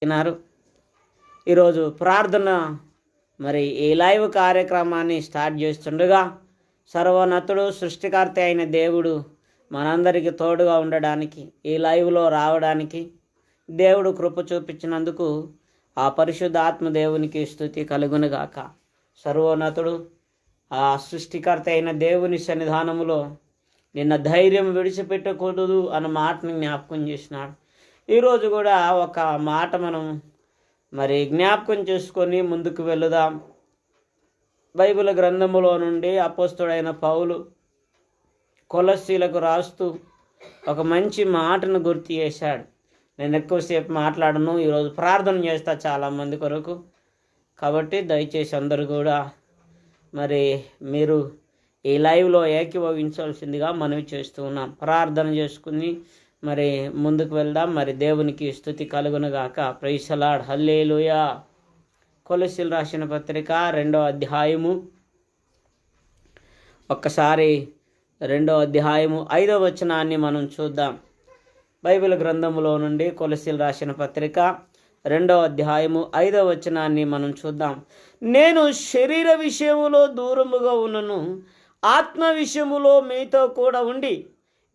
విన్నారు. ఈరోజు ప్రార్థన మరి ఈ లైవ్ కార్యక్రమాన్ని స్టార్ట్ చేస్తుండగా సర్వోన్నతుడు సృష్టికర్త అయిన దేవుడు మనందరికీ తోడుగా ఉండడానికి, ఈ లైవ్లో రావడానికి దేవుడు కృప చూపించినందుకు ఆ పరిశుద్ధ ఆత్మ దేవునికి స్తుతి కలుగునుగాక. సర్వోన్నతుడు ఆ సృష్టికర్త అయిన దేవుని సన్నిధానములో నిన్న ధైర్యం విడిచిపెట్టకూడదు అన్న మాటని జ్ఞాపకం చేసినాడు. ఈరోజు కూడా ఒక మాట మనం మరి జ్ఞాపకం చేసుకొని ముందుకు వెళుదాం. బైబిల్ గ్రంథములో నుండి అపోస్తలుడైన పౌలు కొలస్సీలకు రాస్తూ ఒక మంచి మాటను గుర్తు చేశాడు. నేను ఎక్కువసేపు మాట్లాడను, ఈరోజు ప్రార్థన చేస్తా చాలామంది కొరకు. కాబట్టి దయచేసి అందరూ కూడా మరి మీరు ఈ లైవ్లో ఏకీభవించాల్సిందిగా మనవి చేస్తూ ఉన్నాం. ప్రార్థన చేసుకుని మరి ముందుకు వెళ్దాం. మరి దేవునికి స్తుతి కలుగునుగాక. ప్రైజ్ ది లార్డ్, హల్లెలూయా. కొలస్సీలు రాసిన పత్రిక 2వ అధ్యాయము, ఒక్కసారి 2వ అధ్యాయము 5వ వచనాన్ని మనం చూద్దాం. బైబిల్ గ్రంథములో నుండి కొలస్సీలు రాసిన పత్రిక 2వ అధ్యాయము 5వ వచనాన్ని మనం చూద్దాం. నేను శరీర విషయములో దూరముగా ఉన్నను, ఆత్మ విషయములో మీతో కూడా ఉండి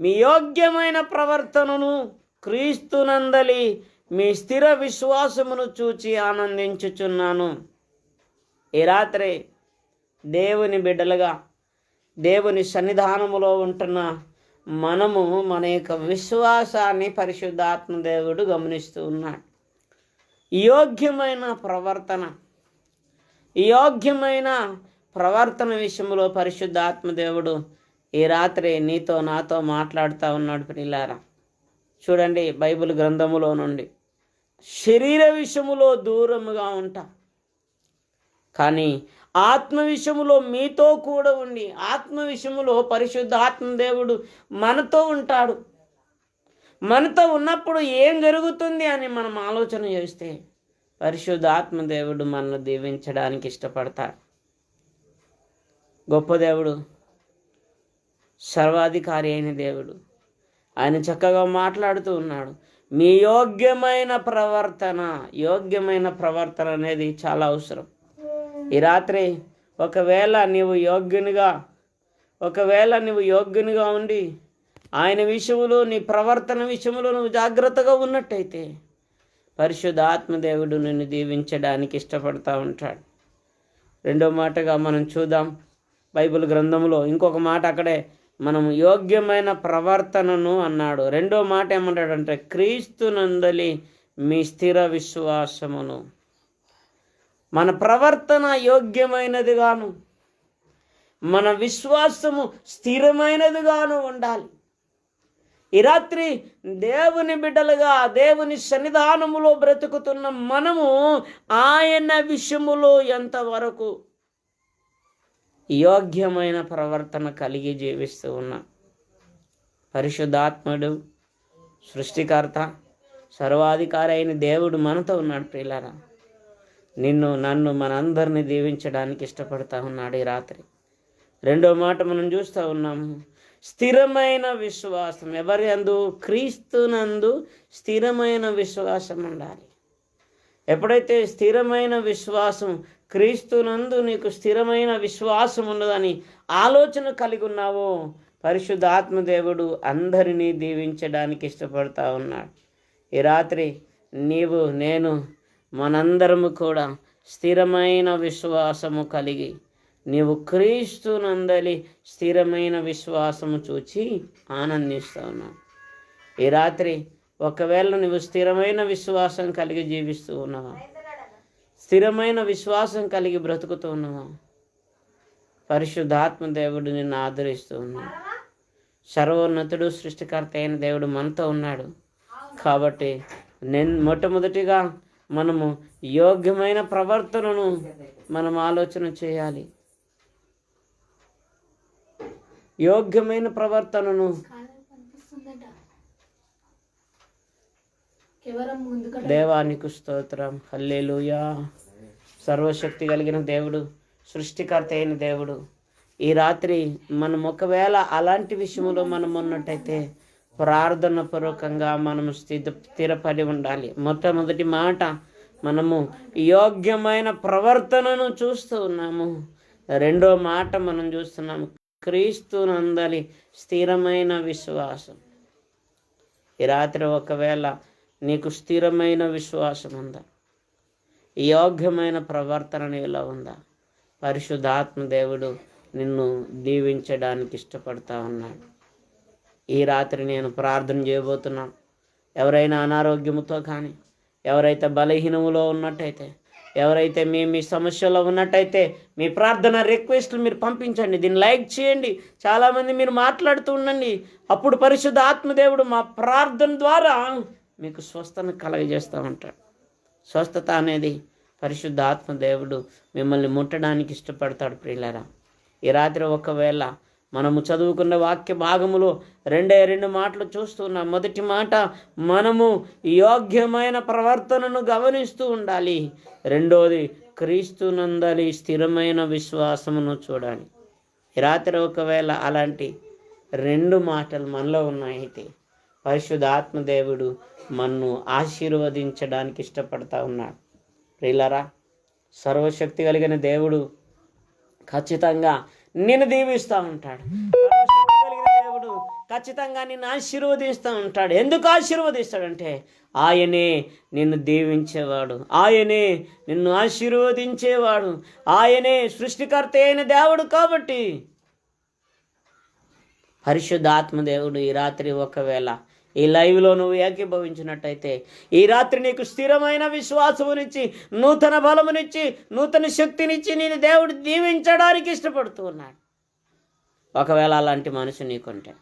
మీ యోగ్యమైన ప్రవర్తనను క్రీస్తునందలి మీ స్థిర విశ్వాసమును చూచి ఆనందించుచున్నాను. ఈ రాత్రి దేవుని బిడ్డలుగా దేవుని సన్నిధానములో ఉంటున్న మనము మన యొక్క విశ్వాసాన్ని పరిశుద్ధాత్మ దేవుడు గమనిస్తూ ఉన్నాడు. యోగ్యమైన ప్రవర్తన విషయంలో పరిశుద్ధాత్మ దేవుడు ఈ రాత్రి నీతో నాతో మాట్లాడుతూ ఉన్నాడు. ప్రియులారా, చూడండి, బైబిల్ గ్రంథములో నుండి శరీర విషయములో దూరముగా ఉంటా, కానీ ఆత్మ విషయములో మీతో కూడా ఉండి, ఆత్మ విషయములో పరిశుద్ధ ఆత్మ దేవుడు మనతో ఉంటాడు. మనతో ఉన్నప్పుడు ఏం జరుగుతుంది అని మనం ఆలోచన చేస్తే పరిశుద్ధ ఆత్మ దేవుడు మనల్ని దీవించడానికి ఇష్టపడతాడు. గొప్ప దేవుడు, సర్వాధికారి అయిన దేవుడు, ఆయన చక్కగా మాట్లాడుతూ ఉన్నాడు. మీ యోగ్యమైన ప్రవర్తన అనేది చాలా అవసరం. ఈ రాత్రి ఒకవేళ నీవు యోగ్యునిగా ఉండి ఆయన విషయంలో, నీ ప్రవర్తన విషయంలో నువ్వు జాగ్రత్తగా ఉన్నట్టయితే పరిశుద్ధ ఆత్మదేవుడు నిన్ను దీవించడానికి ఇష్టపడతా ఉంటాడు. రెండో మాటగా మనం చూద్దాం. బైబిల్ గ్రంథంలో ఇంకొక మాట అక్కడే మనం యోగ్యమైన ప్రవర్తనను అన్నాడు. రెండో మాట ఏమంటాడంటే క్రీస్తునందలి మీ స్థిర విశ్వాసమును. మన ప్రవర్తన యోగ్యమైనదిగాను, మన విశ్వాసము స్థిరమైనదిగాను ఉండాలి. ఈ రాత్రి దేవుని బిడ్డలుగా దేవుని సన్నిధానములో బ్రతుకుతున్న మనము ఆయన విషయములో ఎంతవరకు యోగ్యమైన ప్రవర్తన కలిగి జీవిస్తూ ఉన్నాం. పరిశుద్ధాత్ముడు, సృష్టికర్త, సర్వాధికారి అయిన దేవుడు మనతో ఉన్నాడు. ప్రియులారా, నిన్ను నన్ను మనందరినీ దీవించడానికి ఇష్టపడతా ఉన్నాడు ఈ రాత్రి. రెండో మాట మనం చూస్తూ ఉన్నాము, స్థిరమైన విశ్వాసం. ఎవరి యందు? క్రీస్తునందు స్థిరమైన విశ్వాసం ఉండాలి. ఎప్పుడైతే స్థిరమైన విశ్వాసం, క్రీస్తునందు నీకు స్థిరమైన విశ్వాసం ఉన్నదని ఆలోచన కలిగి ఉన్నావో పరిశుద్ధ ఆత్మదేవుడు అందరినీ దీవించడానికి ఇష్టపడతా ఉన్నాడు. ఈ రాత్రి నీవు, నేను, మనందరము కూడా స్థిరమైన విశ్వాసము కలిగి నీవు క్రీస్తునందలి స్థిరమైన విశ్వాసము చూచి ఆనందిస్తూ ఉన్నావు. ఈ రాత్రి ఒకవేళ నువ్వు స్థిరమైన విశ్వాసం కలిగి జీవిస్తూ ఉన్నావా? స్థిరమైన విశ్వాసం కలిగి బ్రతుకుతూ ఉన్నావా? పరిశుద్ధాత్మ దేవుడు నిన్ను ఆదరిస్తూ ఉన్నాడు. సర్వోన్నతుడు సృష్టికర్త అయిన దేవుడు మనతో ఉన్నాడు. కాబట్టి మొట్టమొదటిగా మనము యోగ్యమైన ప్రవర్తనను మనం ఆలోచన చేయాలి. యోగ్యమైన ప్రవర్తనను దేవానికి స్తోత్రం, హల్లెలూయా. సర్వశక్తి కలిగిన దేవుడు, సృష్టికర్త అయిన దేవుడు, ఈ రాత్రి మనం ఒకవేళ అలాంటి విషయంలో మనం ఉన్నట్టయితే ప్రార్థన పూర్వకంగా మనము స్థిరపడి ఉండాలి. మొట్టమొదటి మాట, మనము యోగ్యమైన ప్రవర్తనను చూస్తూ ఉన్నాము. రెండో మాట మనం చూస్తున్నాము, క్రీస్తునందలి స్థిరమైన విశ్వాసం. ఈ రాత్రి ఒకవేళ నీకు స్థిరమైన విశ్వాసం ఉందా? యోగ్యమైన ప్రవర్తన నీలో ఉందా? పరిశుద్ధాత్మ దేవుడు నిన్ను దీవించడానికి ఇష్టపడతా ఉన్నాడు. ఈ రాత్రి నేను ప్రార్థన చేయబోతున్నాను. ఎవరైనా అనారోగ్యముతో కానీ, ఎవరైతే బలహీనములో ఉన్నట్టయితే, ఎవరైతే మీ సమస్యలో ఉన్నట్టయితే మీ ప్రార్థన రిక్వెస్ట్లు మీరు పంపించండి. దీన్ని లైక్ చేయండి. చాలామంది మీరు మాట్లాడుతూ ఉండండి. అప్పుడు పరిశుద్ధ ఆత్మదేవుడు మా ప్రార్థన ద్వారా మీకు స్వస్థతను కలగజేస్తూ ఉంటాడు. స్వస్థత అనేది పరిశుద్ధ ఆత్మదేవుడు మిమ్మల్ని ముట్టడానికి ఇష్టపడతాడు. ప్రియులారా, ఈ రాత్రి ఒకవేళ మనము చదువుకున్న వాక్య భాగములో రెండు మాటలు చూస్తున్నాం. మొదటి మాట, మనము యోగ్యమైన ప్రవర్తనను గమనిస్తూ ఉండాలి. రెండోది, క్రీస్తునందలి స్థిరమైన విశ్వాసమును చూడాలి. ఈ రాత్రి ఒకవేళ అలాంటి 2 మాటలు మనలో ఉన్నాయితే పరిశుద్ధ ఆత్మదేవుడు మనను ఆశీర్వదించడానికి ఇష్టపడతా ఉన్నాడు. ప్రియులారా, సర్వశక్తి కలిగిన దేవుడు ఖచ్చితంగా నిన్ను దీవిస్తూ ఉంటాడు. సర్వశక్తి కలిగిన దేవుడు ఖచ్చితంగా నిన్ను ఆశీర్వదిస్తూ ఉంటాడు. ఎందుకు ఆశీర్వదిస్తాడంటే ఆయనే నిన్ను దీవించేవాడు, ఆయనే నిన్ను ఆశీర్వదించేవాడు, ఆయనే సృష్టికర్త అయిన దేవుడు. కాబట్టి పరిశుద్ధాత్మదేవుడు ఈ రాత్రి ఒకవేళ ఈ లైవ్లో నువ్వు ఏకీభవించినట్టయితే ఈ రాత్రి నీకు స్థిరమైన విశ్వాసమునిచ్చి, నూతన బలమునిచ్చి, నూతన శక్తినిచ్చి నేను దేవుడు దీవించడానికి ఇష్టపడుతూ ఉన్నాడు. ఒకవేళ అలాంటి మనసు నీకుంటే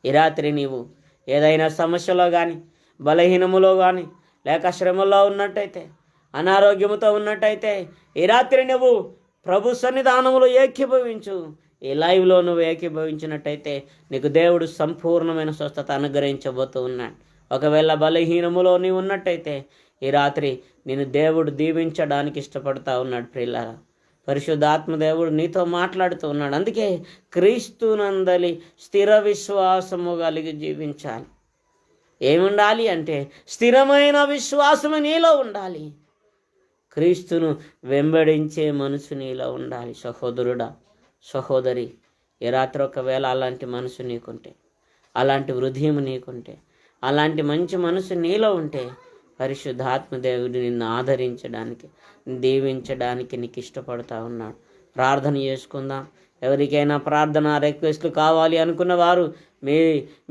ఈ రాత్రి నీవు ఏదైనా సమస్యలో కానీ, బలహీనములో కానీ, లేక శ్రమలో ఉన్నట్టయితే, అనారోగ్యముతో ఉన్నట్టయితే ఈ రాత్రి నువ్వు ప్రభు సన్నిధానములో ఏకీభవించు. ఈ లైవ్లో నువ్వు ఏకీభవించినట్టయితే నీకు దేవుడు సంపూర్ణమైన స్వస్థత అనుగ్రహించబోతూ ఉన్నాడు. ఒకవేళ బలహీనములో నీవు ఉన్నట్టయితే ఈ రాత్రి నేను దేవుడు దీవించడానికి ఇష్టపడతా ఉన్నాడు. ప్రియులారా, పరిశుద్ధాత్మదేవుడు నీతో మాట్లాడుతూ ఉన్నాడు. అందుకే క్రీస్తునందలి స్థిర విశ్వాసము కలిగి జీవించాలి. ఏముండాలి అంటే స్థిరమైన విశ్వాసము నీలో ఉండాలి. క్రీస్తును వెంబడించే మనసు నీలో ఉండాలి. సహోదరుడా, సహోదరి, ఈ రాత్రి ఒకవేళ అలాంటి మనసు నీకుంటే, అలాంటి హృదయం నీకుంటే, అలాంటి మంచి మనసు నీలో ఉంటే పరిశుద్ధాత్మదేవుడు నిన్ను ఆదరించడానికి, దీవించడానికి నీకు ఇష్టపడతా ఉన్నాడు. ప్రార్థన చేసుకుందాం. ఎవరికైనా ప్రార్థన రిక్వెస్ట్లు కావాలి అనుకున్న వారు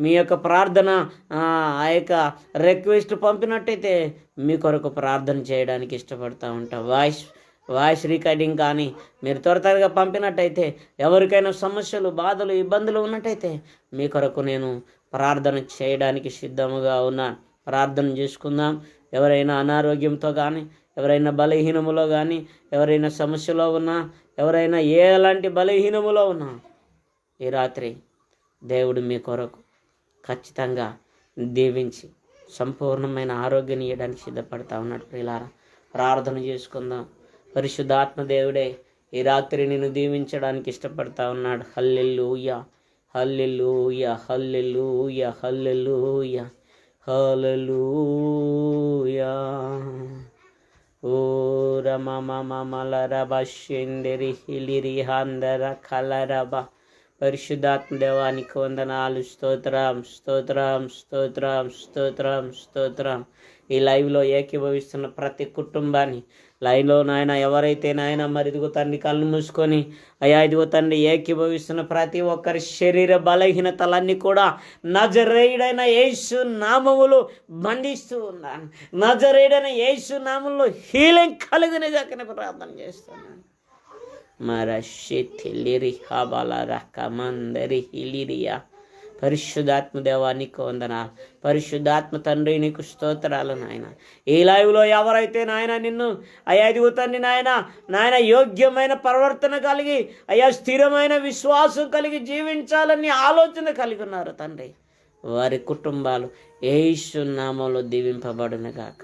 మీ యొక్క ప్రార్థన ఆ యొక్క రిక్వెస్ట్ పంపినట్టయితే మీ కొరకు ప్రార్థన చేయడానికి ఇష్టపడతా ఉంటాం. వాయిస్ రికార్డింగ్ కానీ మీరు త్వరగా పంపినట్టయితే, ఎవరికైనా సమస్యలు, బాధలు, ఇబ్బందులు ఉన్నట్టయితే మీ కొరకు నేను ప్రార్థన చేయడానికి సిద్ధముగా ఉన్నాను. ప్రార్థన చేసుకుందాం. ఎవరైనా అనారోగ్యంతో కానీ, ఎవరైనా బలహీనములో కానీ, ఎవరైనా సమస్యలో ఉన్నా, ఎవరైనా ఎలాంటి బలహీనములో ఉన్నా ఈ రాత్రి దేవుడు మీ కొరకు ఖచ్చితంగా దీవించి సంపూర్ణమైన ఆరోగ్యాన్ని ఇవ్వడానికి సిద్ధపడతా ఉన్నాడు. ప్రియులారా, ప్రార్థన చేసుకుందాం. పరిశుద్ధాత్మ దేవుడే ఈ రాత్రి నిన్ను దీవించడానికి ఇష్టపడతా ఉన్నాడు. హల్లెలూయా, హల్లెలూయా, హల్లెలూయా, హల్లెలూయా, హల్లెలూయా. ఓ రమమమలరబ షెందరి హిలిరి హందర కలరబ. పరిశుద్ధాత్మ దేవానికి వందనాలు. స్తోత్రం, స్తోత్రం, స్తోత్రం, స్తోత్రం, స్తోత్రం. ఈ లైవ్లో ఏకీభవిస్తున్న ప్రతి కుటుంబాన్ని, లైవ్లో నాయన ఎవరైతే నాయన మరి ఇదిగో తండ్రి కళ్ళు మూసుకొని అయ్యా ఇదిగో తండ్రి ఏకీభవిస్తున్న ప్రతి ఒక్కరి శరీర బలహీనతలన్నీ కూడా నజరేయుడైన యేసు నామములో బంధిస్తూ ఉన్నాను. నజరేయుడైన యేసు నామంలో హీలింగ్ కలుగునేదాకా ప్రార్థన చేస్తున్నాను. మరషిలిరి హబల రకమందరి హిలిరియా. పరిశుద్ధాత్మ దేవానికి వందనాలు. పరిశుద్ధాత్మ తండ్రి నీకు స్తోత్రాలు నాయన. ఈ లైవ్లో ఎవరైతే నాయన నిన్ను అయ్యా ఎదుగుతండి నాయన యోగ్యమైన ప్రవర్తన కలిగి అయ్యా స్థిరమైన విశ్వాసం కలిగి జీవించాలని ఆలోచన కలిగి ఉన్నారు తండ్రి, వారి కుటుంబాలు యేసు నామంలో దీవింపబడునుగాక,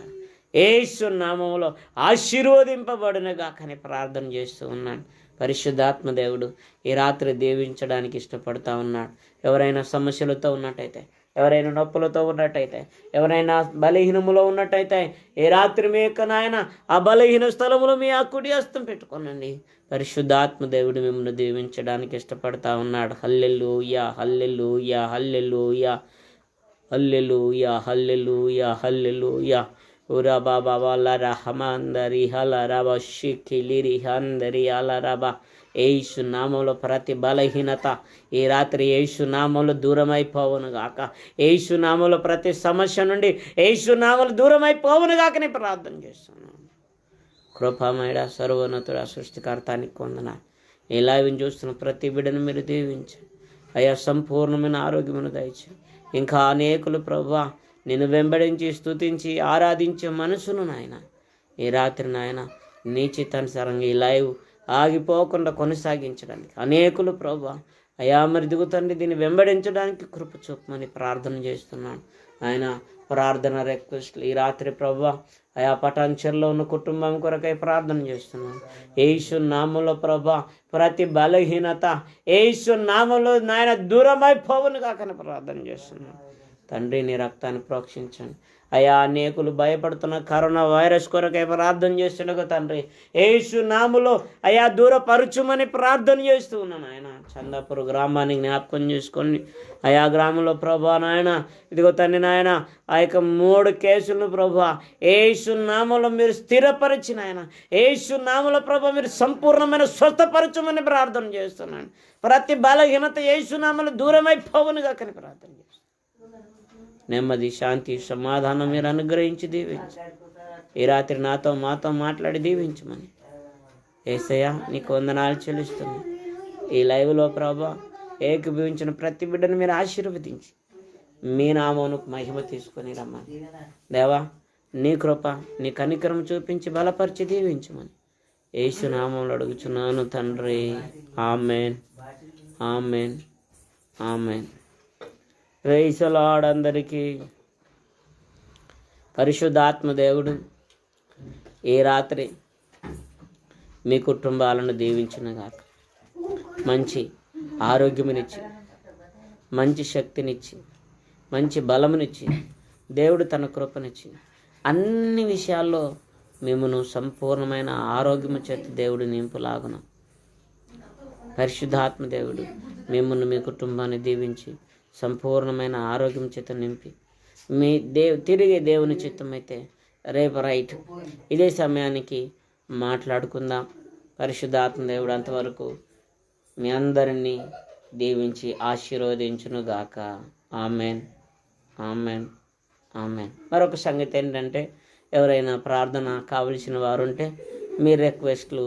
యేసు నామంలో ఆశీర్వదింపబడునుగాక అని ప్రార్థన చేస్తూ ఉన్నాను. పరిశుద్ధాత్మ దేవుడు ఈ రాత్రి దీవించడానికి ఇష్టపడతా ఉన్నాడు. ఎవరైనా సమస్యలతో ఉన్నట్టయితే ఎవరైనా నొప్పులతో ఉన్నట్టయితే, ఎవరైనా బలహీనములో ఉన్నట్టయితే ఏ రాత్రి మీ యొక్క నాయన ఆ బలహీన స్థలములో మీ ఆ కుడి హస్తం పెట్టుకోనండి. పరిశుద్ధాత్మ దేవుడు మిమ్మల్ని దీవించడానికి ఇష్టపడతా ఉన్నాడు. హల్లెలూయా, హల్లెలూయా, హల్లెలూయా, హల్లెలూయా, హల్లెలూయా, హల్లెలూయా. ఉరా బాబా వాళ్ళ రహమందరి హల రబ షికిలిరి హందరి అల రబ. యేసు నామంలో ప్రతి బలహీనత ఈ రాత్రి యేసు నామంలో దూరం అయిపోవును గాక. యేసు నామంలో ప్రతి సమస్య నుండి యేసు నామంలో దూరం అయిపోవును గాక నేను ప్రార్థన చేస్తున్నాను. కృపామయుడ, సర్వోన్నతుడ, సృష్టికర్తానికి వందనాలు. ఈ లైవ్ని చూస్తున్న ప్రతి బిడ్డను మీరు దీవించండి అయ్యా. సంపూర్ణమైన ఆరోగ్యమును దయచేయండి. ఇంకా అనేకులు ప్రభువా నిన్ను వెంబడించి స్తుతించి ఆరాధించే మనసును నాయన ఈ రాత్రి నాయన నీ చిత్తానుసారంగా ఈ లైవ్ ఆగిపోకుండా కొనసాగించడానికి అనేకులు ప్రభువా అయా మరి దిగుతండి దీన్ని వెంబడించడానికి కృప చూపమని ప్రార్థన చేస్తున్నాను. ఆయన ప్రార్థన రిక్వెస్ట్లు ఈ రాత్రి ప్రభువా అయా పటాన్చర్లో ఉన్న కుటుంబం కొరకై ప్రార్థన చేస్తున్నాను. యేసు నామంలో ప్రభువా ప్రతి బలహీనత యేసు నామంలో నాయన దూరమైపోవును కాకని ప్రార్థన చేస్తున్నాను. తండ్రి నీ రక్తాన్ని ప్రోక్షించండి అయా. అనేకులు భయపడుతున్న కరోనా వైరస్ కొరకై ప్రార్థన చేస్తుండగా తండ్రి యేసు నామములో అయా దూరపరచుమని ప్రార్థన చేస్తూ ఉన్నాను. ఆయన చందాపూర్ గ్రామాన్ని జ్ఞాపకం చేసుకొని అయా గ్రామంలో ప్రభా నాయన ఇదిగో తండ్రి నాయన ఆ యొక్క 3 కేసులను ప్రభా యేసు నామములో మీరు స్థిరపరిచిన ఆయన యేసు నామములో ప్రభా మీరు సంపూర్ణమైన స్వస్థపరచుమని ప్రార్థన చేస్తున్నాను. ప్రతి బలహీనత యేసు నామములో దూరమైపోవునుగా కానీ ప్రార్థన చేస్తున్నాను. నెమ్మది, శాంతి, సమాధానం మీరు అనుగ్రహించి దీవించు. ఈ రాత్రి మాతో మాట్లాడి దీవించమని యేసయ్య నీకు వందనాలు చెల్లిస్తున్నాను. ఈ లైవ్లో ప్రభా ఏకీభవించిన ప్రతి బిడ్డను మీరు ఆశీర్వదించి మీ నామమునకు మహిమ తీసుకొని రమ్మని దేవా నీ కృప నీ కనికరం చూపించి బలపరిచి దీవించమని యేసు నామములో అడుగుచున్నాను తండ్రి. Amen, amen, amen. Praise the Lord. అందరికీ పరిశుద్ధాత్మ దేవుడు ఈ రాత్రి మీ కుటుంబాలను దీవించునుగాక. మంచి ఆరోగ్యమునిచ్చి, మంచి శక్తినిచ్చి, మంచి బలమునిచ్చి, దేవుడు తన కృపనిచ్చి అన్ని విషయాల్లో మిమ్మను సంపూర్ణమైన ఆరోగ్యము చేత దేవుడు నింపులాగున పరిశుద్ధాత్మ దేవుడు మిమ్మల్ని మీ కుటుంబాన్ని దీవించి సంపూర్ణమైన ఆరోగ్యం చేత నింపి మీ తిరిగే దేవుని చిత్తమైతే రేపు రైట్ ఇదే సమయానికి మాట్లాడుకుందాం. పరిశుద్ధాత్మ దేవుడు అంతవరకు మీ అందరినీ దీవించి ఆశీర్వదించునుగాక. Amen, amen, amen. మరొక సంగతి ఏంటంటే ఎవరైనా ప్రార్థన కావలసిన వారు ఉంటే మీ రిక్వెస్ట్లు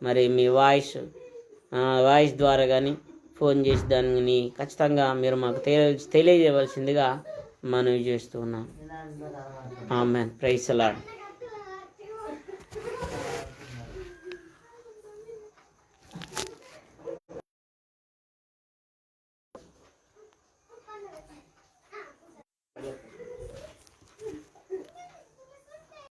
మరి మీ వాయిస్ ద్వారా కానీ ఫోన్ చేసి దాన్ని ఖచ్చితంగా మీరు మాకు తెలియజేయవలసిందిగా మనవి చేస్తూ ఉన్నాం. ఆమెన్. Praise the lord.